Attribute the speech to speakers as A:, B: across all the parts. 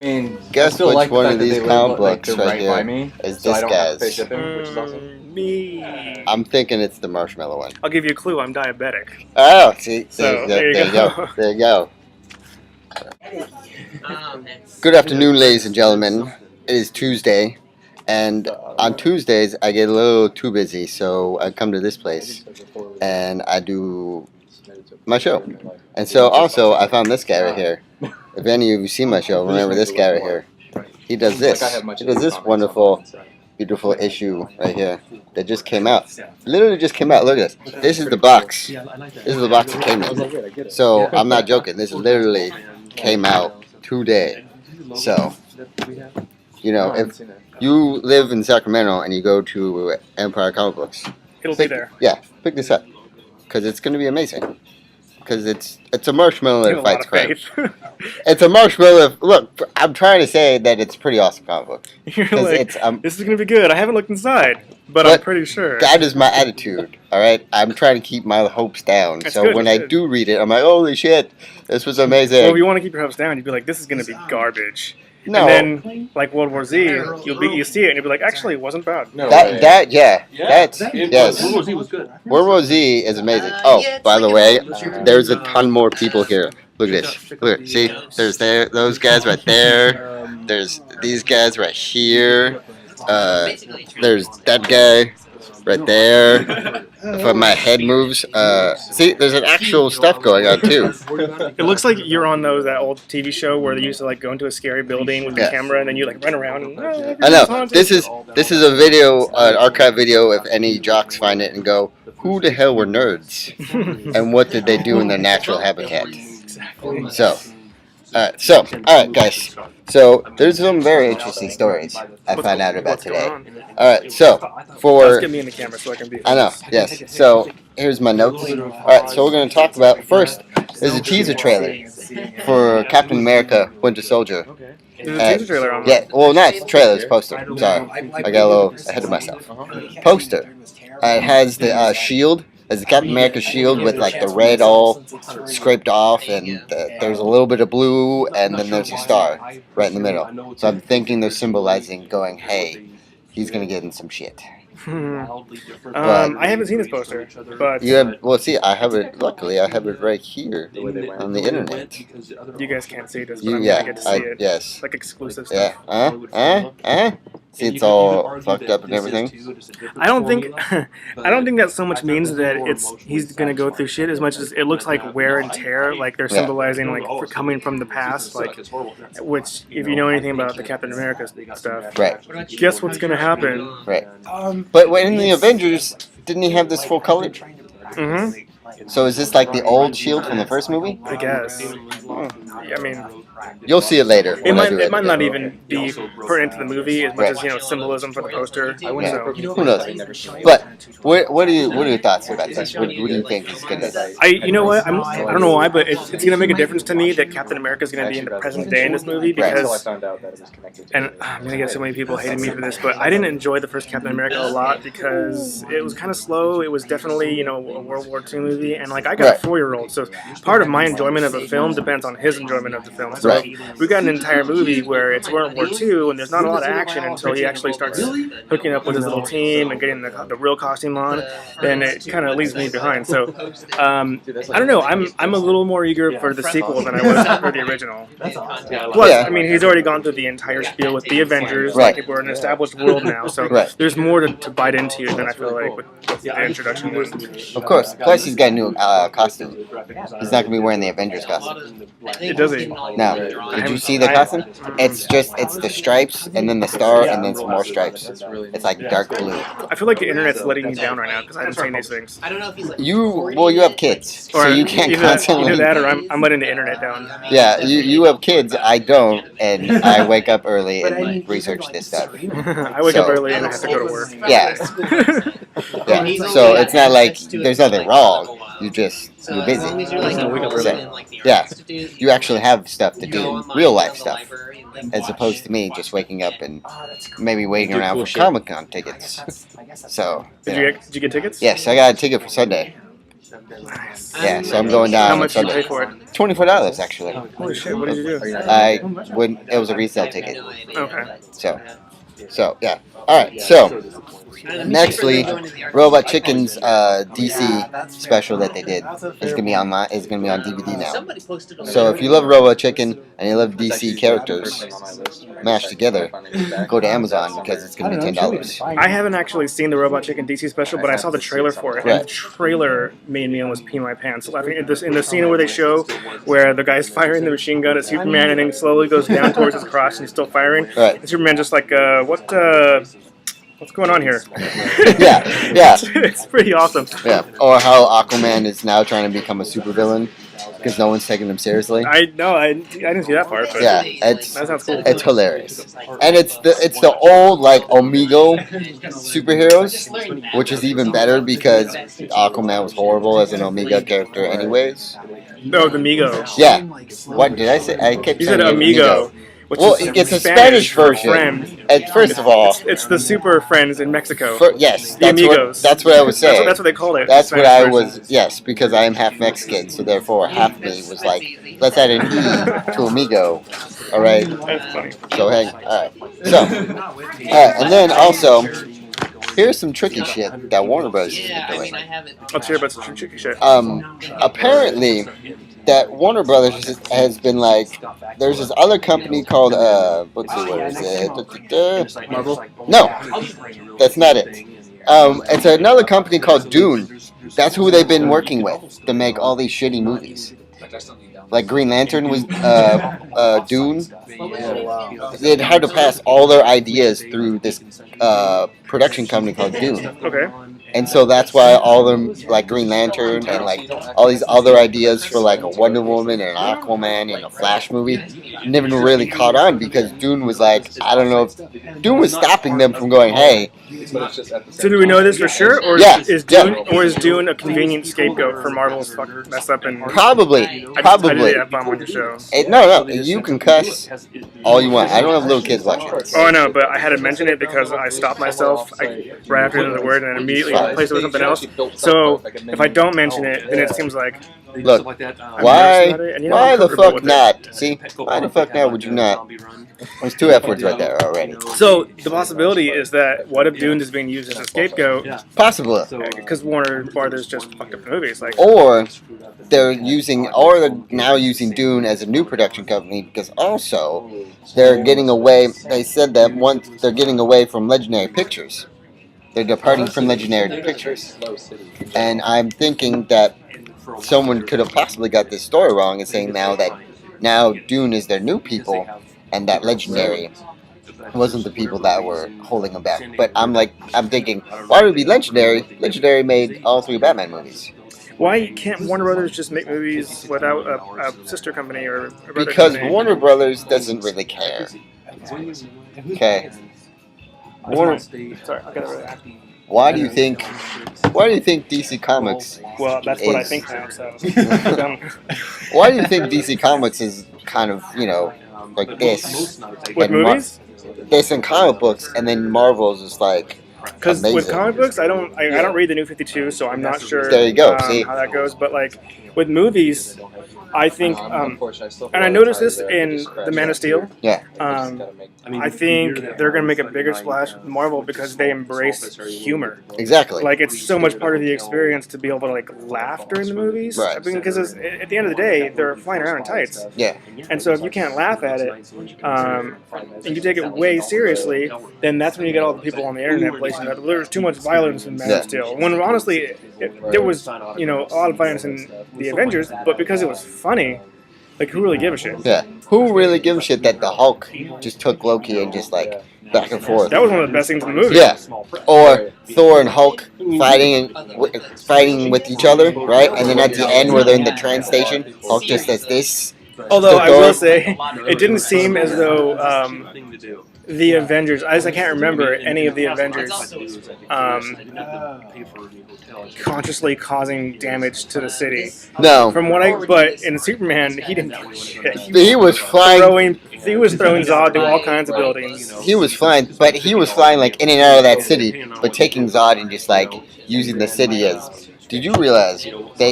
A: I mean, I
B: Guess
A: still
B: which
A: like the
B: one
A: fact
B: of
A: that
B: these
A: they
B: comic
A: live like
B: books
A: they're
B: right
A: right by
B: here
A: me,
B: is
A: so I
B: this
A: don't have to pay
B: guy's?
A: shipping, which is awesome.
C: Me.
B: I'm thinking it's the marshmallow one.
C: I'll give you a clue. I'm diabetic.
B: Oh, see,
C: So there you
B: go.
C: go.
B: There you go. Good afternoon, ladies and gentlemen. It is Tuesday, and on Tuesdays I get a little too busy, so I come to this place and I do my show. And so also I found this guy right here. If any of you see my show, remember this guy right here. He does this. He does this wonderful, beautiful issue right here that just came out. Literally just came out. Look at this. This is the box. This is the box that came in. So I'm not joking. This literally came out today. So, you know, if you live in Sacramento and you go to Empire Comic Books,
C: It'll be there.
B: Yeah, pick this up because it's going to be amazing. Because it's a marshmallow that fights crime. It's a marshmallow. Look, I'm trying to say that it's a pretty awesome comic book.
C: You're like,
B: it's
C: this is gonna be good. I haven't looked inside, but I'm pretty sure.
B: That is my attitude. All right, I'm trying to keep my hopes down.
C: That's
B: so
C: good,
B: when
C: that's
B: I
C: good.
B: do read it, I'm like, holy shit, this was amazing.
C: Well, if you want to keep your hopes down, you'd be like, this is gonna be garbage.
B: No.
C: And then, like World War Z, you see it and you'll be like, actually, it wasn't bad.
A: No
B: That's yes.
A: World War Z was good.
B: World War Z is amazing. Oh, by the way, there's a ton more people here. Look at this. Look, see, there's those guys right there. There's these guys right here. There's that guy right there. If my head moves, see, there's an actual stuff going on too.
C: It looks like you're on that old TV show where they used to like go into a scary building with the camera and then you like run around. And,
B: I know. This is a video, an archive video. If any jocks find it and go, who the hell were nerds, and what did they do in their natural habitat? So, all right, guys. So there's some very interesting stories I found out about today. All right, so
C: let's get me in the camera so I can be.
B: I know, yes. So here's my notes. All right, so we're going to talk about first. There's a teaser trailer for Captain America: Winter Soldier.
C: There's a teaser trailer on.
B: Yeah, well, not it's a trailer, it's a poster. Sorry, I got a little ahead of myself. Poster. It has the shield. There's the Captain America shield with like the red all scraped off, and there's a little bit of blue, and then there's a star right in the middle. So I'm thinking they're symbolizing going, hey, he's gonna get in some shit.
C: I haven't seen this poster, but
B: you have. Well, see, I have it. Luckily, I have it right here on the internet.
C: You guys can't see this, but I get to see it.
B: Yes.
C: Like exclusive stuff.
B: Yeah. See, it's all fucked up and everything.
C: I don't think that so much means that he's gonna go through shit as much as it looks like wear and tear, like they're symbolizing like coming from the past, like which if you know anything about the Captain America stuff,
B: right?
C: Guess what's gonna happen?
B: Right. But when in the Avengers, didn't he have this full color?
C: Mm-hmm.
B: So is this like the old shield from the first movie?
C: I guess. I mean,
B: you'll see it later.
C: It might not even be put into the movie as much as symbolism for the poster. So.
B: Who knows? But what are your thoughts about this? What do you think is gonna?
C: You know what? I don't know why, but it's gonna make a difference to me that Captain America is gonna be in the present day in this movie because. And I'm gonna get so many people hating me for this, but I didn't enjoy the first Captain America a lot because it was kind of slow. It was definitely a World War II movie, and like I got a 4-year-old, so part of my enjoyment of a film depends on his enjoyment of the film. So we got an entire movie where it's World War II and there's not a lot of action until he actually starts hooking up with his little team and getting the real costume on. Then it kind of leaves me behind. So I don't know. I'm a little more eager for the sequel than I was for the original. Plus, I mean, he's already gone through the entire spiel with the Avengers. Like we're an established world now, so there's more to bite into than I feel like with the introduction was.
B: Of course. Plus, he's got a new costume. He's not gonna be wearing the Avengers costume.
C: Does he?
B: No. Did you see the costume? It's the stripes and then the star and then some more stripes. It's like dark blue.
C: I feel like the internet's letting me down right now because I haven't seen these things.
B: You have kids, so you can't constantly.
C: Either that or I'm letting the internet down.
B: Yeah, you have kids. I don't, and I wake up early and research this stuff.
C: I wake up early and I have to go to work.
B: Yeah. So it's not like there's nothing wrong. You're busy. Yeah, you actually have stuff to do, real life stuff, as opposed to me just waking up and maybe waiting around for Comic-Con tickets. So,
C: did you get tickets?
B: Yes, I got a ticket for Sunday.
C: Nice.
B: Yeah, so I'm going down.
C: How
B: on
C: much did you
B: Sunday.
C: pay for it?
B: $24 actually.
C: Holy shit! What did you do?
B: It was a resale ticket.
C: Okay.
B: So yeah. All right. So nextly, Robot Chicken's DC special that they did is gonna be on DVD now. So if you love Robot Chicken and you love DC characters mashed together, go to Amazon because it's gonna be $10.
C: I haven't actually seen the Robot Chicken DC special, but I saw the trailer for it, and
B: Right.
C: the trailer made me almost pee my pants laughing. In the scene where they show where the guy's firing the machine gun at Superman, and then he slowly goes down towards his crotch, and he's still firing.
B: Right.
C: And Superman just like, what's going on here?
B: Yeah.
C: It's pretty awesome.
B: Yeah. Or how Aquaman is now trying to become a supervillain because no one's taking him seriously.
C: I didn't see that part. But
B: Yeah,
C: that sounds cool.
B: it's hilarious, and it's the old like Omega superheroes, which is even better because Aquaman was horrible as an Omega character, anyways.
C: No, the Migo.
B: Yeah. What did I say? I kept
C: You
B: saying
C: said Amigo. Which
B: Well,
C: is
B: it's a Spanish
C: for
B: version.
C: friend.
B: And first of all,
C: It's the super friends in Mexico.
B: yes,
C: The Amigos.
B: that's what I was saying.
C: That's what they called it.
B: That's
C: the
B: what
C: Spanish
B: I
C: version.
B: was. Yes, because I am half Mexican, so therefore half of me was like, let's add an E to Amigo. All right.
C: That's funny.
B: So hang. All right. So, all right, and then also, here's some tricky shit that Warner Bros. is doing.
C: Let's hear about some tricky shit.
B: Apparently, that Warner Brothers has been like, there's this other company called let's see, what is it?
C: Marvel?
B: No, that's not it. It's another company called Dune. That's who they've been working with to make all these shitty movies. Like Green Lantern was Dune. They had to pass all their ideas through this production company called Dune.
C: Okay.
B: And so that's why all them, like Green Lantern and like all these other ideas for like a Wonder Woman and an Aquaman and a Flash movie never really caught on because Dune was like, I don't know if Dune was stopping them from going, hey.
C: So do we know this for sure, or
B: Yeah,
C: is Dune a convenient scapegoat for Marvel's fucking mess up and
B: Probably.
C: I did that bomb on your show.
B: No, you can cuss all you want. I don't have little kids watching this.
C: Oh, I know, but I had to mention it because I stopped myself right after the end of the word and immediately replaced it with something else. So if I don't mention it, then it seems like
B: Look, why the fuck not? See, why the fuck not would you not? There's two F words right there already.
C: So the possibility is that what if Dune is being used as a scapegoat?
B: Possibly.
C: Because Warner Brothers just fucked up the movies. Like,
B: Or they're now using Dune as a new production company because also they're getting away. They said that once they're getting away from Legendary Pictures. They're departing from Legendary Pictures. And I'm thinking that someone could have possibly got this story wrong and saying now Dune is their new people and that Legendary wasn't the people that were holding them back. But I'm thinking, why would it be Legendary? Legendary made all three Batman movies.
C: why can't Warner Brothers just make movies without a sister company or a brother
B: Because
C: company?
B: Warner Brothers doesn't really care. Okay. Warner,
C: Sorry, I got it right.
B: why do you think DC Comics?
C: Well, that's what I
B: is-
C: think now. So,
B: Why do you think DC Comics is kind of like this?
C: with
B: and
C: movies,
B: This in comic books, and then Marvel's is like
C: because with
B: amazing.
C: comic books, I don't read the New 52, so I'm not sure.
B: There you go, see?
C: how that goes. But like with movies, I think, and I noticed this in the Man of Steel.
B: Yeah.
C: I think they're gonna make a bigger splash with Marvel because they embrace humor.
B: Exactly.
C: Like it's so much part of the experience to be able to like laugh during the movies.
B: Right.
C: I mean, because at the end of the day, they're flying around in tights.
B: Yeah.
C: And so if you can't laugh at it, and you take it way seriously, then that's when you get all the people on the internet placing that there's too much violence in Man of Steel. When honestly, there was a lot of violence in the Avengers, but because it was funny, like who really give a shit?
B: Yeah. Who really gives a shit that the Hulk just took Loki and just like back and forth?
C: That was one of the best things in the movie.
B: Yeah. Or Thor and Hulk fighting with each other, right? And then at the end where they're in the train station, Hulk just says this.
C: Although
B: to
C: I
B: Thor.
C: will say, it didn't seem as though the Avengers, as I can't remember any of the Avengers consciously causing damage to the city.
B: No.
C: But in Superman, he didn't do shit.
B: He was flying.
C: He was throwing Zod to all kinds of buildings.
B: He was flying, but he was flying like in and out of that city, but taking Zod and just like using the city as Did you realize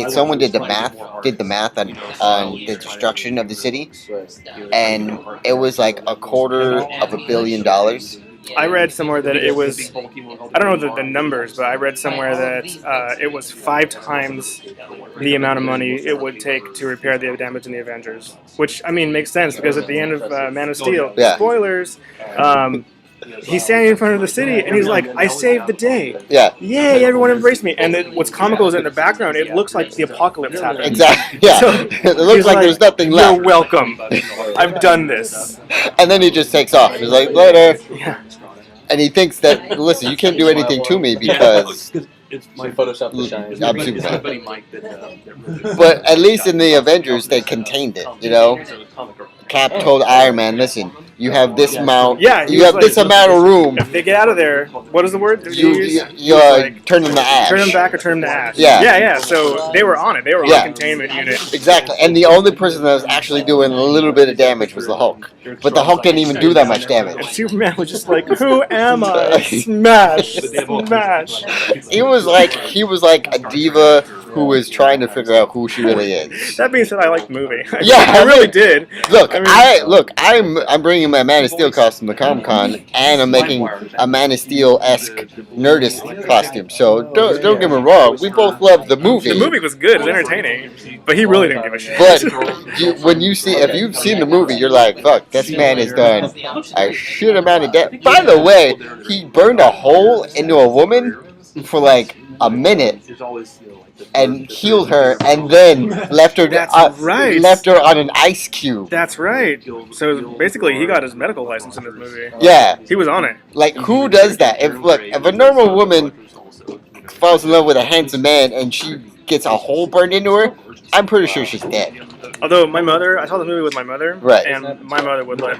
B: someone did the math on the destruction of the city, and it was like $250 million.
C: I read somewhere that it was, I don't know the numbers, but I read somewhere that it was 5 times the amount of money it would take to repair the damage in the Avengers. Which, I mean, makes sense because at the end of Man of Steel,
B: Yeah.
C: spoilers, he's standing in front of the city and he's like, I saved the day.
B: Yeah.
C: Yay, everyone embraced me. And then what's comical is in the background, it looks like the apocalypse happened.
B: Exactly. Yeah.
C: So,
B: It looks
C: he's
B: like there's nothing left.
C: You're welcome. I've done this.
B: And then he just takes off. He's like, later.
C: Yeah.
B: And he thinks that, listen, you can't do anything to me because
D: My Photoshop the shine.
B: I'm Superman. But at least in the Avengers, they contained it, you know? Cap told Iron Man, listen, you have this amount.
C: Yeah, he
B: you
C: was
B: have
C: like,
B: this amount of room.
C: If they get out of there, what is the word?
B: You
C: Like,
B: turn them to ash.
C: turn them back or turn them to ash.
B: Yeah.
C: Yeah. So they were on it. They were on
B: Yeah.
C: a containment unit.
B: Exactly. And the only person that was actually doing a little bit of damage was the Hulk. But the Hulk didn't even do that much
C: And
B: damage.
C: Superman was just like, "Who am I? Smash, smash."
B: He was like a diva who was trying to figure out who she really is.
C: That being said, I liked the movie.
B: Yeah,
C: I really did.
B: Look,
C: I mean-
B: I'm bringing my Man of Steel costume to Comic-Con, and I'm making a Man of Steel-esque Nerdist costume. So don't get me wrong, we both love the movie.
C: The movie was good. It was entertaining, but he really didn't give a shit.
B: But if you've seen the movie, you're like, fuck, this man has done a shit amount of damage. By the way, he burned a hole into a woman for like a minute and healed her, and then left her.
C: That's right.
B: Left her on an ice cube.
C: That's right. So basically, he got his medical license in this movie.
B: Yeah,
C: He was on it.
B: like who does that? If a normal woman falls in love with a handsome man and she gets a hole burned into her, I'm pretty sure she's dead.
C: Although my mother, I saw the movie with my mother,
B: Right.
C: and my mother would let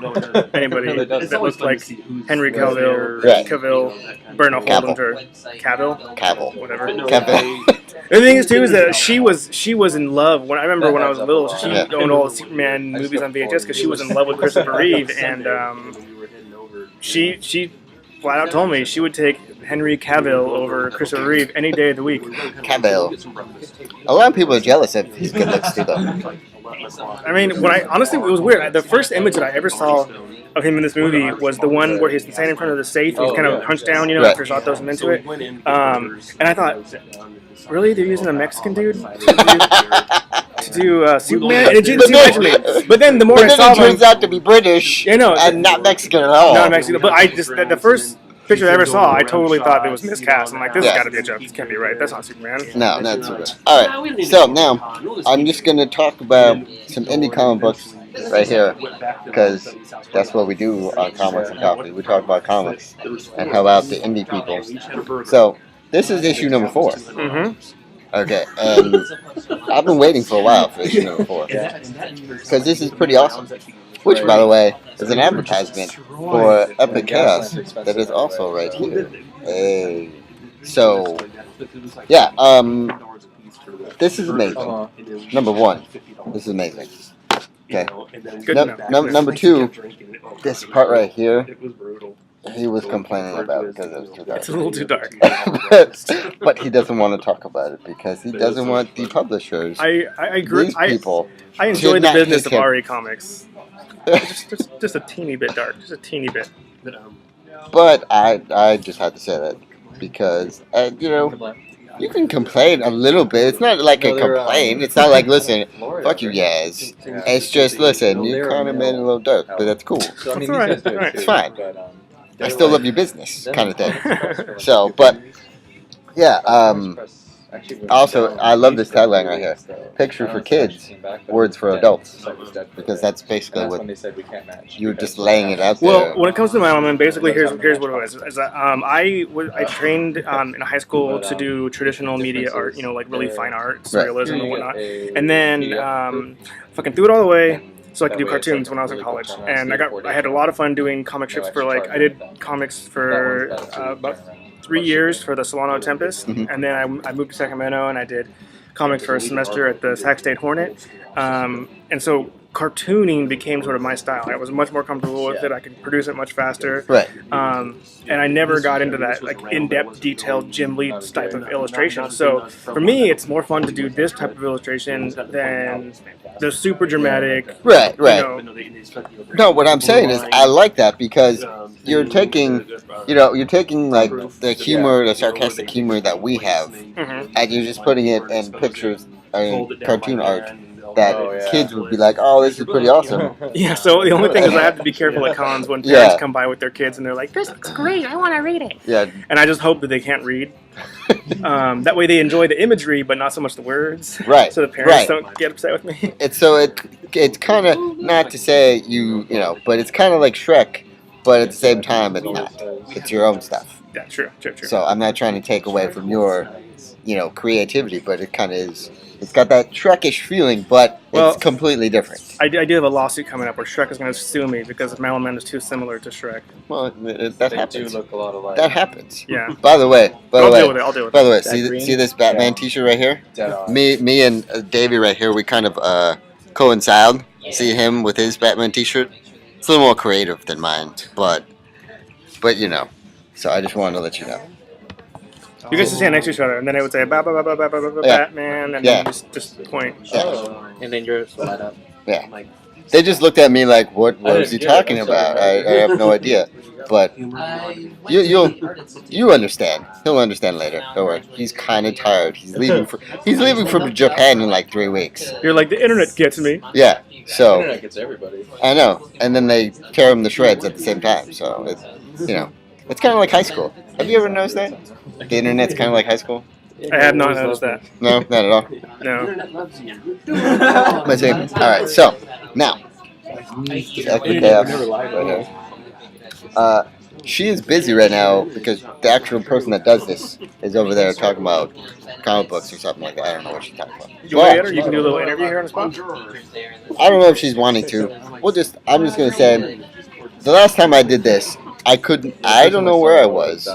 C: anybody that looked like Henry Cavill,
B: Right.
C: burn a hole
B: Cavill.
C: into her. Cavill? Whatever.
B: Cavill.
C: The thing is too is that she was in love when I remember when I was little. She
B: Yeah.
C: owned all the Superman movies on VHS because she was in love with Christopher Reeve, and she flat out told me she would take Henry Cavill over Christopher Reeve any day of the week.
B: Cavill. A lot of people are jealous of his good looks too, though.
C: I mean, honestly, it was weird. The first image that I ever saw of him in this movie was the one where he's standing in front of the safe. He's kind of hunched down,
B: Right.
C: after Zod throws him into it. And I thought, really, they're using a Mexican dude to do Superman? And it didn't seem right to me. But then the more I saw
B: it
C: him,
B: turns out to be British and not Mexican at all.
C: not Mexican. But I just the first picture I ever saw, I totally thought it was miscast. I'm like, this has got to be a joke. This can't be right. That's not Superman.
B: No, not Superman. All right. So now I'm just gonna talk about some indie comic books right here because that's what we do on Comics and Coffee. We talk about comics and help out the indie people. So this is issue number 4.
C: Mm-hmm.
B: Okay, and I've been waiting for a while for issue number 4 because this is pretty awesome. Which, by the way, is an advertisement for Epic Chaos that is also right here. Hey. So, yeah, this is amazing. Number 1, this is amazing. Okay.
C: Good to know.
B: Number 2, this part right here, he was complaining about it because it was too dark.
C: It's a little too dark.
B: but he doesn't want to talk about it because he doesn't want the publishers,
C: I agree.
B: these people,
C: I enjoy the
B: not
C: business
B: hate
C: of
B: him.
C: RE Comics. Just a teeny bit dark. Just a teeny bit.
B: But I just had to say that because, you can complain a little bit. It's not like a complaint. It's not like, listen, fuck you guys. It's just, listen, you kind of made it a little dark, but that's cool.
C: That's all right.
B: It's fine. I still love your business, kind of thing. So, but, yeah, also, I love this tagline right here. Picture for kids, words for adults. Because that's basically what you're just laying it out there.
C: Well, when it comes to my element, basically here's what it was. Is that, I trained in high school to do traditional media art, like really fine art, surrealism and whatnot. And then fucking threw it all away so I could do cartoons when I was in college. And I had a lot of fun doing comic strips for I did comics for about 3 years for the Solano Tempest, and then I moved to Sacramento and I did comics for a semester at the Sac State Hornet. And so cartooning became sort of my style. I was much more comfortable with it. I could produce it much faster.
B: Right.
C: And I never got into that like in-depth, detailed Jim Lee type of illustration. So for me, it's more fun to do this type of illustration than the super dramatic.
B: Right.
C: You know,
B: No, what I'm saying is I like that because you're taking like the humor, the sarcastic humor that we have, and you're just putting it in pictures, cartoon art that kids would be like, oh, this is pretty awesome.
C: Yeah, so the only thing is I have to be careful at cons when parents come by with their kids and they're like, this looks great, I want to read it.
B: Yeah.
C: And I just hope that they can't read. That way they enjoy the imagery, but not so much the words.
B: Right.
C: So the parents don't get upset with me.
B: It's kind of, not to say but it's kind of like Shrek, but at the same time, it's not. It's your own stuff.
C: Yeah, true.
B: So I'm not trying to take away from your, creativity, but it kind of is. It's got that Shrekish feeling, but it's completely different.
C: I do have a lawsuit coming up where Shrek is going to sue me because Malin Man is too similar to Shrek.
B: Well, that happens.
D: Do look a lot alike.
B: That happens.
C: Yeah.
B: By the way,
C: I'll deal with it.
B: By the way, see this Batman T-shirt right here? Me and Davey right here, we kind of coincide. See him with his Batman T-shirt. It's a little more creative than mine, but So I just wanted to let you know.
C: You guys just stand next to each other, and then it would say Batman, and then just point.
B: Yeah.
D: And then yours light up.
B: Yeah. They just looked at me like, what was he talking about? I have no idea. But you understand. He'll understand later. Don't worry. He's kind of tired. He's leaving from Japan in like 3 weeks.
C: You're like, the internet gets me.
B: Yeah. So
D: The internet gets everybody.
B: I know. And then they tear him to shreds at the same time. So it's it's kind of like high school. Have you ever noticed that? The internet's kind of like high school.
C: I have not noticed that.
B: No, not at all.
C: No.
B: Let's see. All right. So now, she is busy right now because the actual person that does this is over there talking about comic books or something like that. I don't know what she's talking about.
C: You want to get her? You can do a little interview here on the spot.
B: I don't know if she's wanting to. I'm just gonna say, the last time I did this, I don't know where I was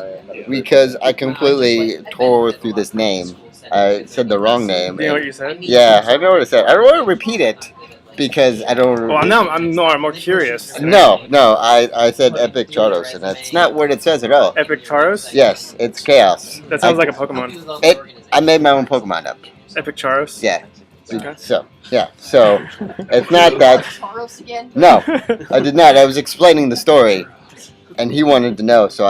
B: because I completely tore through this name. I said the wrong name.
C: You know what you said?
B: Yeah, I know what I said. I don't want to repeat it because I don't.
C: Well, I'm more curious.
B: No, I said Epic Charos, and that's not what it says at all.
C: Epic Charos?
B: Yes, it's chaos.
C: That sounds like a Pokemon.
B: I made my own Pokemon up.
C: Epic Charos?
B: Yeah.
C: Okay.
B: So it's not that. No, I did not. I was explaining the story, and he wanted to know, so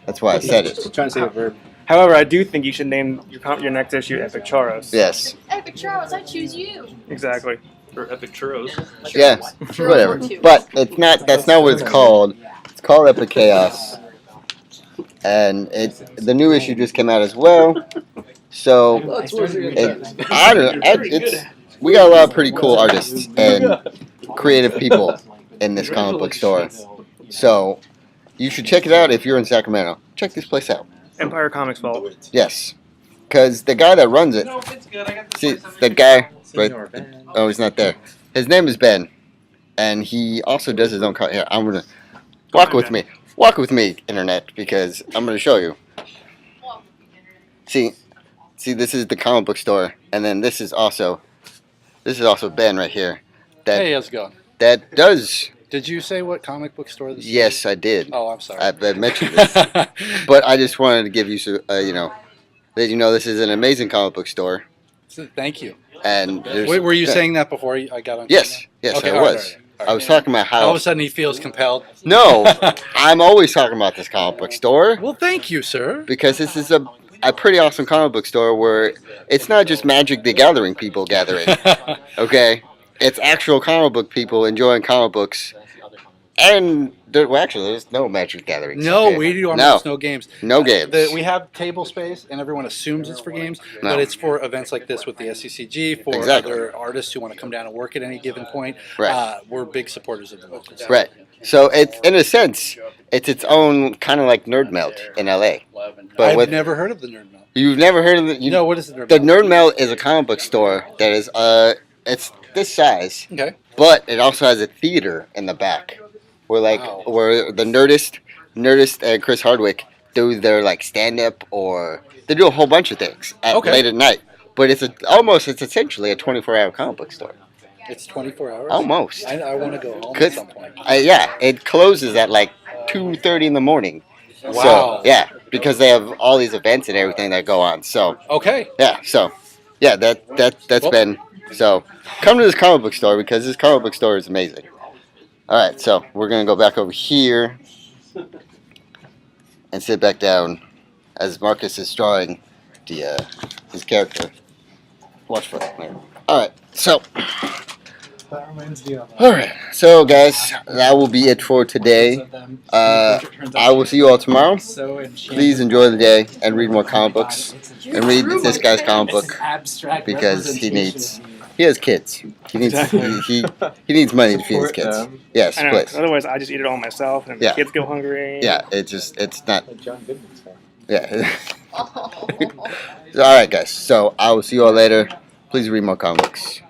B: that's why I said it.
D: Trying to say a verb.
C: However, I do think you should name your next issue Epic Charos.
B: Yes.
E: Epic Charles, I choose you.
C: Exactly.
A: Or Epic Churros.
B: Yeah. Whatever. But it's not. That's not what it's called. It's called Epic Chaos, and the new issue just came out as well. So we got a lot of pretty cool artists and creative people in this comic book store. So you should check it out if you're in Sacramento. Check this place out.
C: Empire Comics Vault.
B: Yes, because the guy that runs it. See, the guy. Right, oh, he's not there. His name is Ben, and he also does his own. Here, I'm gonna walk with me. Walk with me, internet, because I'm gonna show you. See, this is the comic book store, and then this is also Ben right here.
F: Hey, how's it going?
B: That does.
F: Did you say what comic book store this is?
B: Yes, I did.
F: Oh, I'm sorry.
B: I mentioned this, but I just wanted to give you, that this is an amazing comic book store.
F: Thank you.
B: And
F: wait, were you saying that before I got on?
B: Yes,
F: okay,
B: I was.
F: All right.
B: I was talking about how.
F: All of a sudden, he feels compelled.
B: No, I'm always talking about this comic book store.
F: Well, thank you, sir.
B: Because this is a pretty awesome comic book store where it's not just Magic the Gathering people gathering. Okay, it's actual comic book people enjoying comic books, and there's no Magic Gathering.
F: No,
B: okay?
F: we do almost no games.
B: No games.
F: We have table space, and everyone assumes it's for games, but it's for events like this with the SCCG, for other artists who want to come down and work at any given point.
B: Right.
F: We're big supporters of the local scene.
B: Right. So it's, in a sense, it's its own kind of like Nerd Melt in LA. But
F: I've never heard of the Nerd Melt.
B: You've never heard of it?
F: No, what is the Nerd Melt?
B: The Nerd Melt is a comic book store that is it's this size.
F: Okay.
B: But it also has a theater in the back. Where the Nerdist and Chris Hardwick do their like stand up, or they do a whole bunch of things late at night. But it's essentially a 24-hour comic book store.
F: It's 24 hours.
B: Almost.
F: I want to go home
B: Could-
F: at some point.
B: Yeah, it closes at like 2:30 in the morning.
F: Wow.
B: So yeah, because they have all these events and everything that go on. So
F: Okay.
B: yeah, so yeah, that's
F: Well-
B: been so. Come to this comic book store because this comic book store is amazing. All right, so we're gonna go back over here and sit back down as Marcus is drawing the his character. Watch for it. All right, so.
G: That reminds me of.
B: All right, so guys, that will be it for today. I will see you all tomorrow. Please enjoy the day and read more comic books and read this guy's comic book because he has kids. He needs he needs money to feed his kids. Yes,
C: I know.
B: please.
C: Otherwise, I just eat it all myself, and
B: Yeah.
C: the kids go hungry.
B: Yeah, it's not.
D: John Goodman's fan.
B: Yeah. All right, guys. So I will see you all later. Please read more comic books.